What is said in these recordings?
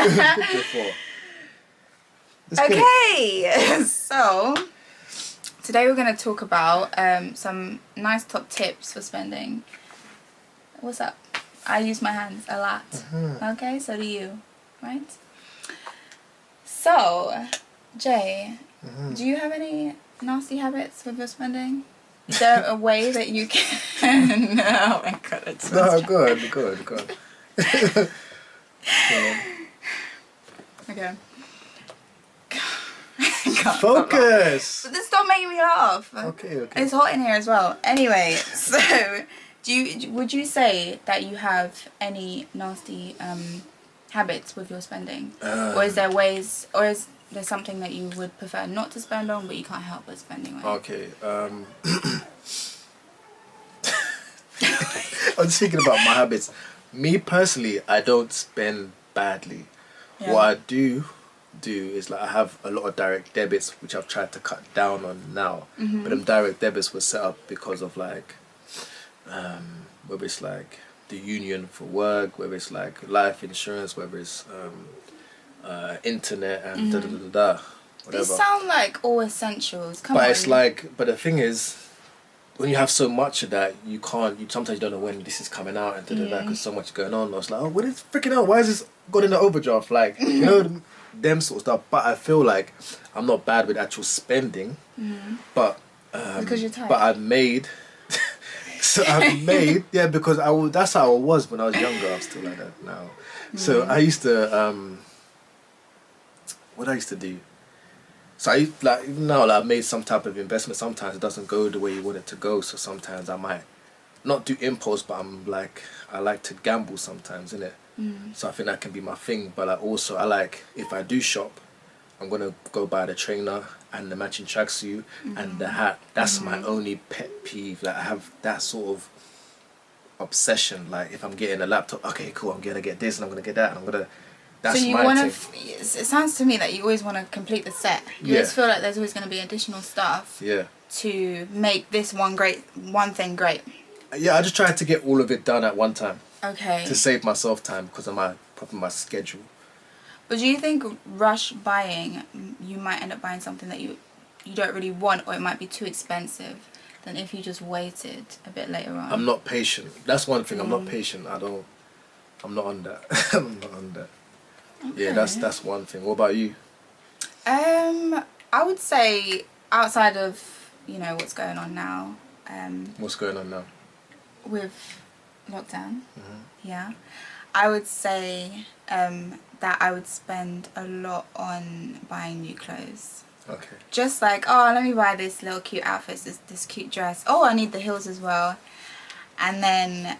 Good before. Okay, so today we're going to talk about some nice top tips for spending. What's up? I use my hands a lot. Okay, so do you, right? So, Jay, do you have any nasty habits with your spending? Is there a way that you can... Oh my god, it's No, good. Okay. Focus! But this don't make me laugh. Okay. It's hot in here as well. Anyway, so would you say that you have any nasty habits with your spending? Or is there ways, or is there something that you would prefer not to spend on but you can't help but spending on? Okay, I'm thinking about my habits. Me personally, I don't spend badly. Yeah. What I do is like I have a lot of direct debits which I've tried to cut down on now. But them direct debits were set up because of like whether it's like the union for work, whether it's like life insurance, whether it's internet and whatever. These sound like all essentials. Come on. But it's like, but the thing is, when you have so much of that, you sometimes you don't know when this is coming out and because so much going on. I was like, oh, what is freaking out? Why is this going in the overdraft? Like, you know, them sort of stuff. But I feel like I'm not bad with actual spending. But because you're tired. But I've made. Because that's how I was when I was younger. I'm still like that now. So I used to what I used to do. So I like even now like, I've made some type of investment. Sometimes it doesn't go the way you want it to go. So sometimes I might not do impulse, but I like to gamble sometimes, innit? So I think that can be my thing. But like also I like, if I do shop, I'm gonna go buy the trainer and the matching tracksuit and the hat. That's my only pet peeve. Like I have that sort of obsession. Like if I'm getting a laptop, okay, cool, I'm gonna get this and I'm gonna get that and I'm gonna. That's so you want to? It sounds to me that you always want to complete the set. You always feel like there's always going to be additional stuff. Yeah. To make this one thing great. Yeah, I just tried to get all of it done at one time. Okay. To save myself time because of my schedule. But do you think rush buying, you might end up buying something that you don't really want, or it might be too expensive than if you just waited a bit later on? I'm not patient. That's one thing. I'm not patient. I'm not on that. I'm not on that. Okay. Yeah, that's one thing. What about you? I would say outside of, you know, what's going on now. What's going on now? With lockdown. Yeah. I would say that I would spend a lot on buying new clothes. Okay. Just like, oh, let me buy this little cute outfit, this cute dress. Oh, I need the heels as well. And then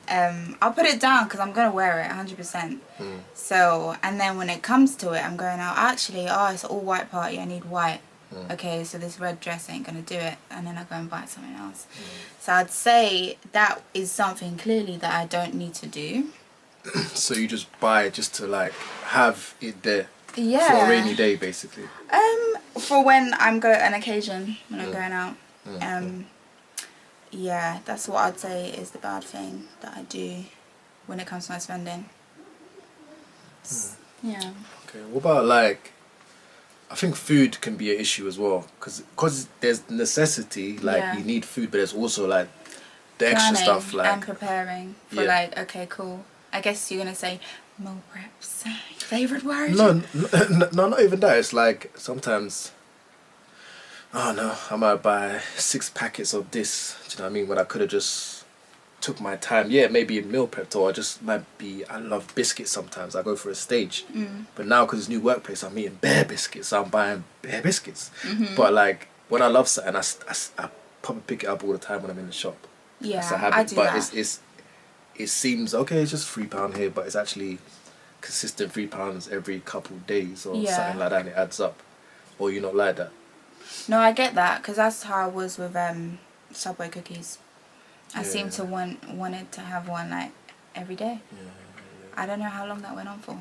I'll put it down because I'm going to wear it 100%. So, and then when it comes to it, I'm going out, actually, it's an all white party, I need white. Okay, so this red dress ain't going to do it. And then I go and buy something else. So I'd say that is something clearly that I don't need to do. So you just buy it just to like have it there for a rainy day, basically. For when I'm an occasion when I'm going out. Yeah, that's what I'd say is the bad thing that I do when it comes to my spending. Yeah. Okay. What about like? I think food can be an issue as well because there's necessity, like you need food, but there's also like the extra stuff like and preparing for like, okay, cool. I guess you're gonna say meal preps. Favorite word? No, not even that. It's like sometimes, oh no, I might buy 6 packets of this. Do you know what I mean? When I could have just took my time. Yeah, maybe meal prepped, or I love biscuits sometimes. I go for a stage. But now because it's new workplace, I'm eating bare biscuits. So I'm buying bare biscuits. But like when I love something, I probably pick it up all the time when I'm in the shop. Yeah, That's a habit. I do that. It seems okay. It's just £3 here, but it's actually consistent £3 every couple of days or something like that, and it adds up. Or you're not like that. No, I get that because that's how I was with Subway cookies. I seem to wanted to have one like every day. I don't know how long that went on for,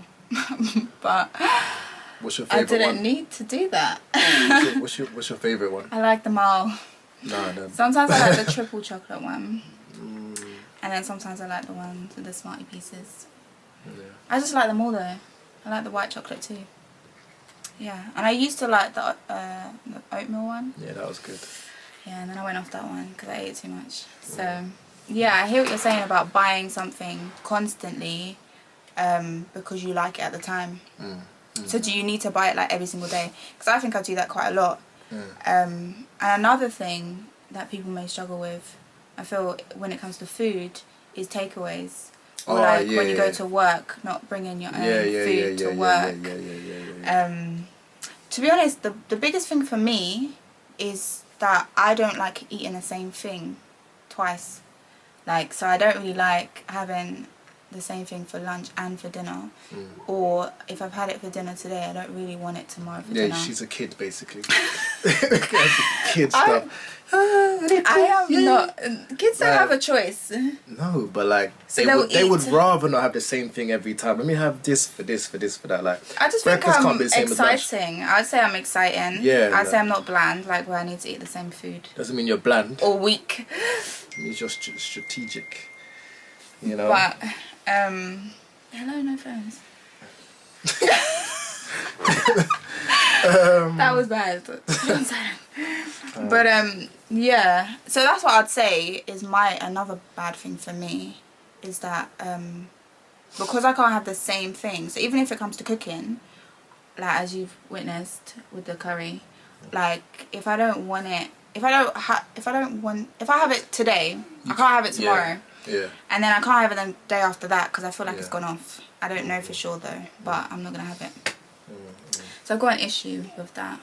but what's your favorite one? I didn't need to do that. What's your favorite one? I like them all. No. Sometimes I like the triple chocolate one, and then sometimes I like the ones with the Smartie pieces. I just like them all though. I like the white chocolate too. Yeah, and I used to like the oatmeal one. Yeah, that was good. Yeah, and then I went off that one because I ate too much. So, yeah, I hear what you're saying about buying something constantly because you like it at the time. So do you need to buy it like every single day? Because I think I do that quite a lot. And another thing that people may struggle with, I feel, when it comes to food, is takeaways. Or when you go to work, not bringing your own food to work. To be honest, the biggest thing for me is that I don't like eating the same thing twice. Like, so I don't really like having the same thing for lunch and for dinner. Or if I've had it for dinner today, I don't really want it tomorrow for dinner. Yeah, she's a kid basically. Kid stuff. I am not. Kids don't have a choice. No, but like So they would rather not have the same thing every time. Let me have this for this for this for that. Like I just think I'm exciting. I'd say I'm exciting. Yeah. I'd say I'm not bland, like where I need to eat the same food. Doesn't mean you're bland. Or weak. It means you're strategic. You know. But hello, no phones. That was bad. But yeah, so that's what I'd say is another bad thing for me is that because I can't have the same thing. So even if it comes to cooking, like as you've witnessed with the curry, like if I don't want it, if I have it today, I can't have it tomorrow. Yeah. And then I can't have it the day after that because I feel like it's gone off. I don't know for sure though, but I'm not gonna have it. So I've got an issue with that.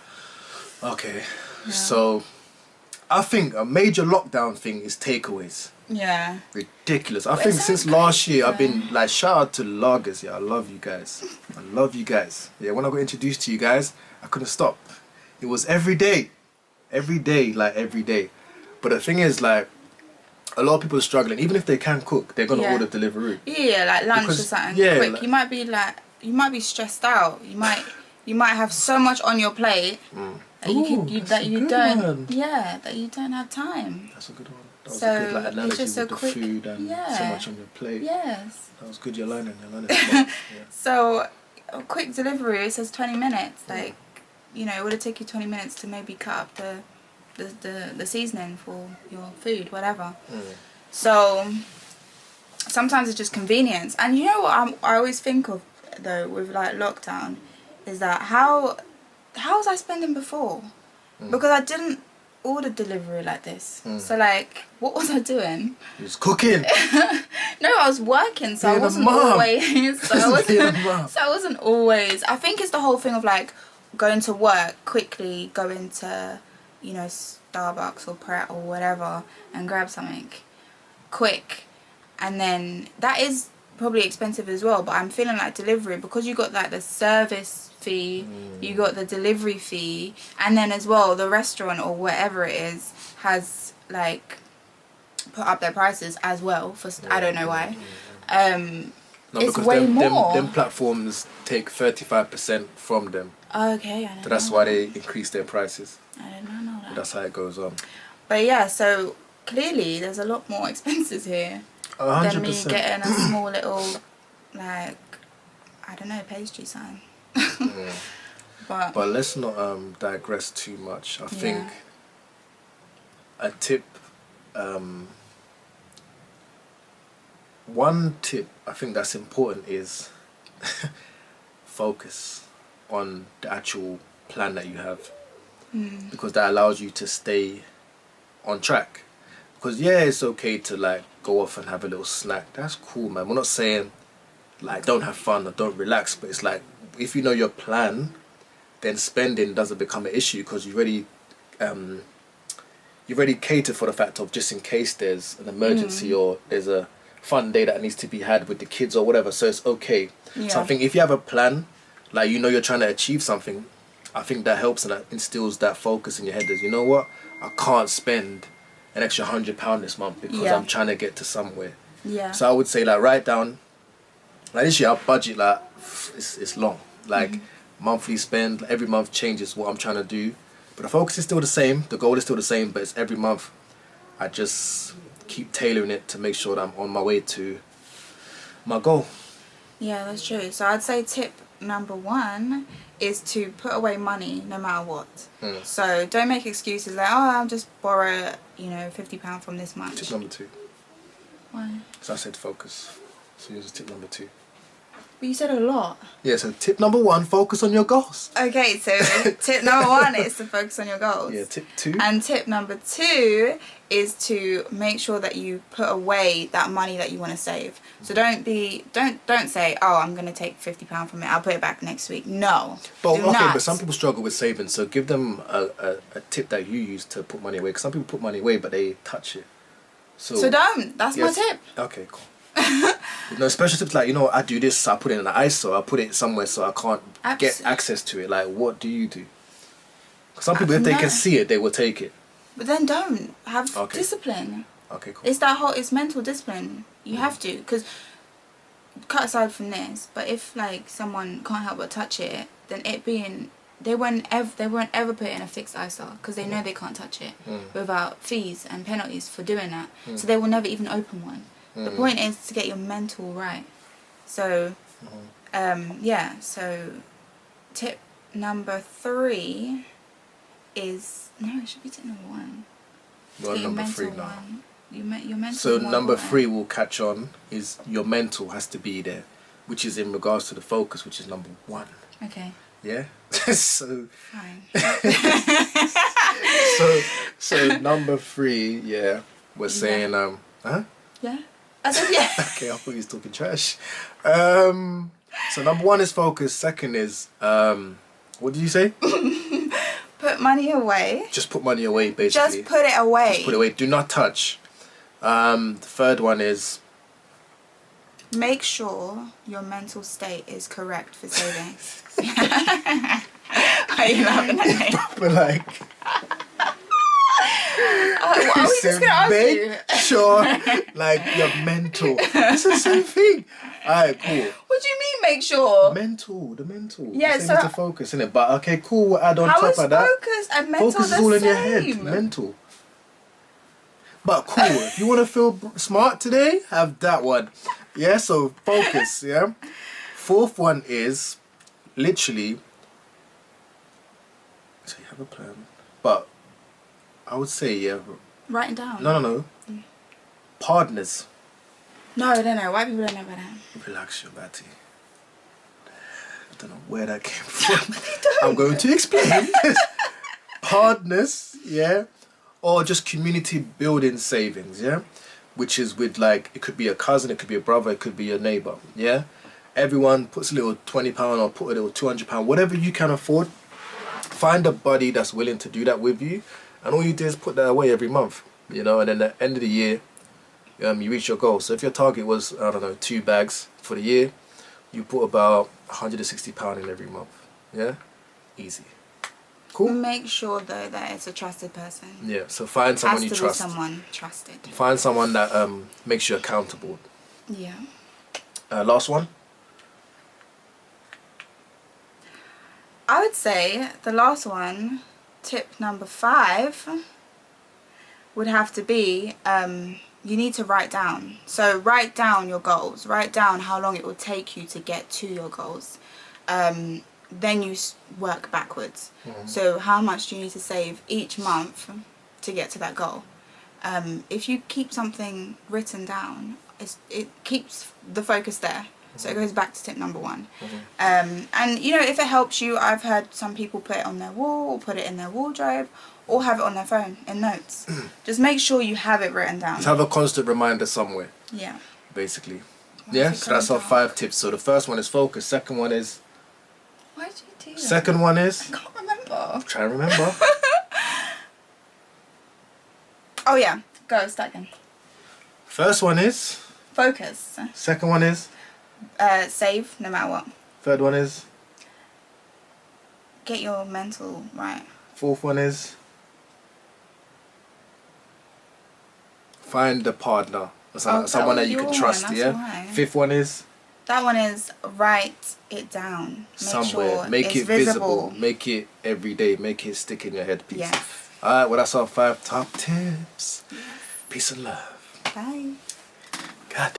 Okay. Yeah. So I think a major lockdown thing is takeaways. Yeah. Ridiculous. I think since last year I've been like, shout out to Lagers. Yeah, I love you guys. I love you guys. Yeah, when I got introduced to you guys, I couldn't stop. It was every day. Every day, like every day. But the thing is, like, a lot of people are struggling. Even if they can cook, they're gonna order delivery. Yeah, like lunch or something quick. Like, you might be stressed out. You might have so much on your plate that you don't have time. That's a good one. That was a good like, analogy with the food and so much on your plate. Yes. That was good. You're learning. Yeah. So, a quick delivery. It says 20 minutes. Like, you know, it would have taken you 20 minutes to maybe cut up the seasoning for your food, whatever. So sometimes it's just convenience. And you know what I always think of though with like lockdown is that how was I spending before? Because I didn't order delivery like this. So like, what was I doing? You was cooking. No, I was working, so I wasn't always. I wasn't always. I think it's the whole thing of like going to work quickly, going to, you know, Starbucks or Pret or whatever and grab something quick, and then that is probably expensive as well, but I'm feeling like delivery, because you got like the service fee, you got the delivery fee, and then as well the restaurant or whatever it is has like put up their prices as well for I don't know why. No, it's because way more. Them platforms take 35% from them. Okay, so that's why they increase their prices. I did not know that. But that's how it goes on. But yeah, so clearly there's a lot more expenses here 100%. than me getting a small little, like, I don't know, pastry sign. But let's not digress too much. I think a tip, one tip I think that's important is focus on the actual plan that you have, because that allows you to stay on track. Because it's okay to like go off and have a little snack. That's cool, man. We're not saying like don't have fun or don't relax, but it's like if you know your plan, then spending doesn't become an issue, because you already cater for the fact of just in case there's an emergency or there's a fun day that needs to be had with the kids or whatever. So it's okay. So I think if you have a plan, like you know you're trying to achieve something, I think that helps and that instills that focus in your head. As you know what, I can't spend an extra £100 this month because I'm trying to get to somewhere. So I would say like write down, like this year our budget like it's long, like monthly spend, every month changes what I'm trying to do, but the focus is still the same, the goal is still the same, but it's every month I just keep tailoring it to make sure that I'm on my way to my goal. Yeah, that's true. So I'd say tip number 1 is to put away money no matter what. So don't make excuses like, oh, I'll just borrow, £50 from this month. Tip number 2. Why? So I said focus. So here's tip number 2. But you said a lot. Yeah, so tip number 1, focus on your goals. Okay, so tip number 1 is to focus on your goals. Yeah, tip 2. And tip number 2 is to make sure that you put away that money that you want to save. So don't say, oh, I'm going to take £50 from it, I'll put it back next week. No. But some people struggle with saving, so give them a tip that you use to put money away. Because some people put money away, but they touch it. So don't. That's my tip. Okay, cool. Special tips like, I do this, so I put it in the ISO, I put it somewhere so I can't get access to it. Like, what do you do? Some people, if they can see it, they will take it. But then don't have discipline. Okay, cool. It's mental discipline. You have to, because cut aside from this, but if like someone can't help but touch it, then they won't ever put it in a fixed ISO because they know they can't touch it without fees and penalties for doing that. So they will never even open one. The point is to get your mental right. So, so tip number 3 is, no, it should be tip number 1. Well, number 3 now. Your mental so number 3 will catch on, is your mental has to be there, which is in regards to the focus, which is number 1. Okay. Yeah? So... Fine. so number 3, we're saying, Yeah? I said yeah. Okay, I thought he was talking trash. So number 1 is focus. Second is, what did you say? Put money away. Just put money away, basically. Just put it away. Just put it away. Do not touch. The third one is... Make sure your mental state is correct for saving. Are you laughing at me? But like... What are we just gonna ask you? Make sure, like, you're mental. It's the same thing. Alright, cool. What do you mean, make sure? The mental. Yeah, so to focus, innit? But okay, cool. We'll add on top of that. How is focus and mental focus is all in your head. Mental. But cool. If you want to feel smart today, have that one. Yeah. So focus. Yeah. 4th one is literally. So you have a plan, but I would say Writing down. No. Partners. No. White people don't know about that. Relax your batty. I don't know where that came from. I'm going to explain. Partners, or just community building savings, which is with like, it could be a cousin, it could be a brother, it could be a neighbor, Everyone puts a little £20 or put a little £200, whatever you can afford. Find a buddy that's willing to do that with you, and all you do is put that away every month, and then at the end of the year, you reach your goal. So if your target was, I don't know, 2 bags for the year, you put about £160 in every month. Yeah? Easy. Cool? Make sure though that it's a trusted person. Yeah, so find someone you trust. Be someone trusted. Find someone that makes you accountable. Yeah. Last one? I would say the last one, tip number 5, would have to be you need to write down. So write down your goals. Write down how long it will take you to get to your goals. Then you work backwards. So how much do you need to save each month to get to that goal? If you keep something written down, it keeps the focus there. So it goes back to tip number 1. And if it helps you, I've heard some people put it on their wall or put it in their wardrobe or have it on their phone in notes. Just make sure you have it written down. Just have a constant reminder somewhere. Yeah. Basically. So that's our 5 tips. So the first one is focus. Second one is... Why did you do that? Second one is... I can't remember. I'm trying to remember. Oh yeah, go, start again. First one is... Focus. Second one is... Save no matter what. Third one is... Get your mental right. 4th one is... Find a partner. Or someone that you can trust, one, yeah? 5th one is... That one is write it down. Somewhere. Make it visible. Make it every day. Make it stick in your headpiece. Yes. Alright, well that's our 5 top tips. Peace and love. Bye. God.